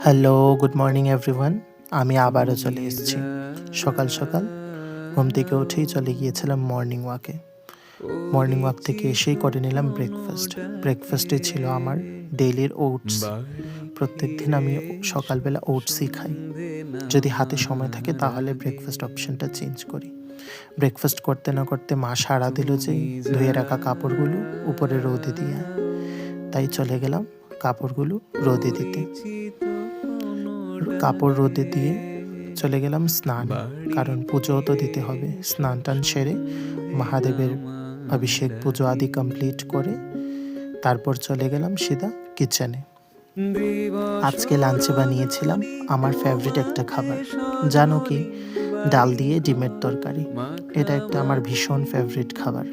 Hello, good morning everyone. আমি আবারও চলে এসেছি। সকাল সকাল ঘুম থেকে উঠেই চলে গিয়েছিলাম মর্নিং ওয়াকে। মর্নিং ওয়াক থেকে এসেই করে নিলাম ব্রেকফাস্ট। ব্রেকফাস্টে ছিল আমার ডেইলির ওটস। প্রত্যেকদিন আমি সকালবেলা ওটসই খাই। যদি হাতে সময় থাকে তাহলে ব্রেকফাস্ট অপশনটা চেঞ্জ করি। ব্রেকফাস্ট করতে না করতে মা সাড়া দিল যে ধুয়ে রাখা কাপড়গুলো উপরে রোদে দিয়ে আয়। তাই চলে গেলাম কাপড়গুলো রোদে দিতে। কাপড় রোদে দিয়ে চলে গেলাম স্নানে, কারণ পুজোও তো দিতে হবে। স্নান টান সেরে মহাদেবের অভিষেক পুজো আদি কমপ্লিট করে তারপর চলে গেলাম সিধা কিচেনে। আজকে লাঞ্চে বানিয়েছিলাম আমার ফেভারিট একটা খাবার, জানো কি? ডাল দিয়ে ডিমের তরকারি। এটা একটা আমার ভীষণ ফেভারিট খাবার।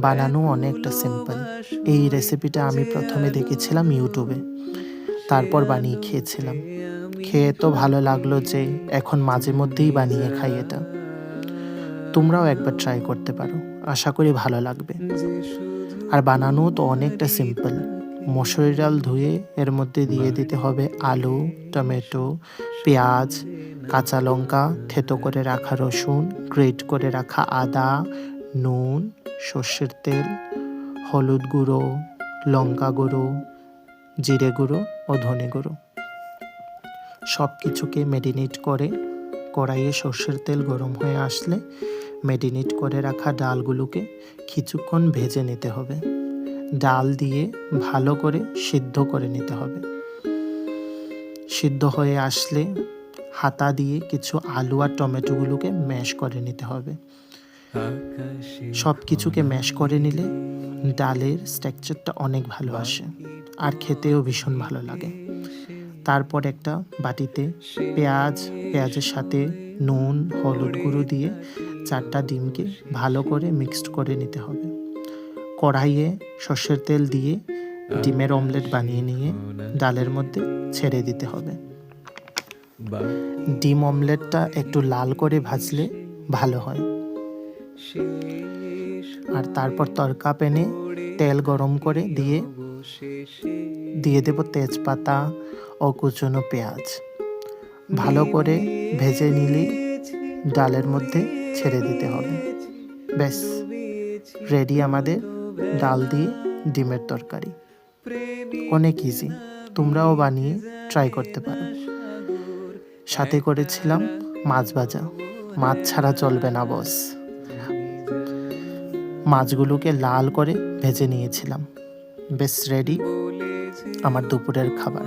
বানানো অনেকটা সিম্পল। এই রেসিপিটা আমি প্রথমে দেখেছিলাম ইউটিউবে, তারপর বানিয়ে খেয়েছিলাম। খেয়ে তো ভালো লাগলো যে এখন মাঝে মধ্যেই বানিয়ে খাই এটা। তোমরাও একবার ট্রাই করতে পারো, আশা করি ভালো লাগবে। আর বানানো তো অনেকটা সিম্পল। মসুরি ডাল ধুয়ে এর মধ্যে দিয়ে দিতে হবে আলু, টমেটো, পেঁয়াজ, কাঁচা লঙ্কা, থেতো করে রাখা রসুন, গ্রেট করে রাখা আদা, নুন, সর্ষের তেল, হলুদ গুঁড়ো, লঙ্কা গুঁড়ো, জিরে গুঁড়ো ও ধনে গুঁড়ো। সব কিছুকে ম্যারিনেট করে কড়াইয়ে সর্ষের তেল গরম হয়ে আসলে ম্যারিনেট করে রাখা ডালগুলোকে কিছুক্ষণ ভেজে নিতে হবে। ডাল দিয়ে ভালো করে সিদ্ধ করে নিতে হবে। সিদ্ধ হয়ে আসলে হাতা দিয়ে কিছু আলু আর টমেটোগুলোকে ম্যাশ করে নিতে হবে। সব কিছুকে ম্যাশ করে নিলে ডালের স্ট্রাকচারটা অনেক ভালো আসে আর খেতেও ভীষণ ভালো লাগে। তারপর একটা বাটিতে পেঁয়াজের সাথে নুন, হলুদ গুঁড়ো দিয়ে 4টা ডিমকে ভালো করে মিক্সড করে নিতে হবে। কড়াইয়ে সর্ষের তেল দিয়ে ডিমের অমলেট বানিয়ে নিয়ে ডালের মধ্যে ছেড়ে দিতে হবে। ডিম অমলেটটা একটু লাল করে ভাজলে ভালো হয়। আর তারপর তড়কা প্যানে তেল গরম করে দিয়ে দেব তেজপাতা ও কুচনো পেঁয়াজ। ভালো করে ভেজে নিলে ডালের মধ্যে ছেড়ে দিতে হবে। ব্যাস রেডি আমাদের ডাল দিয়ে ডিমের তরকারি। অনেক ইজি, তোমরাও বানিয়ে ট্রাই করতে পারো। সাথে করেছিলাম মাছ ভাজা। মাছ ছাড়া চলবে না বস। মাছগুলোকে লাল করে ভেজে নিয়েছিলাম। বেশ রেডি আমার দুপুরের খাবার।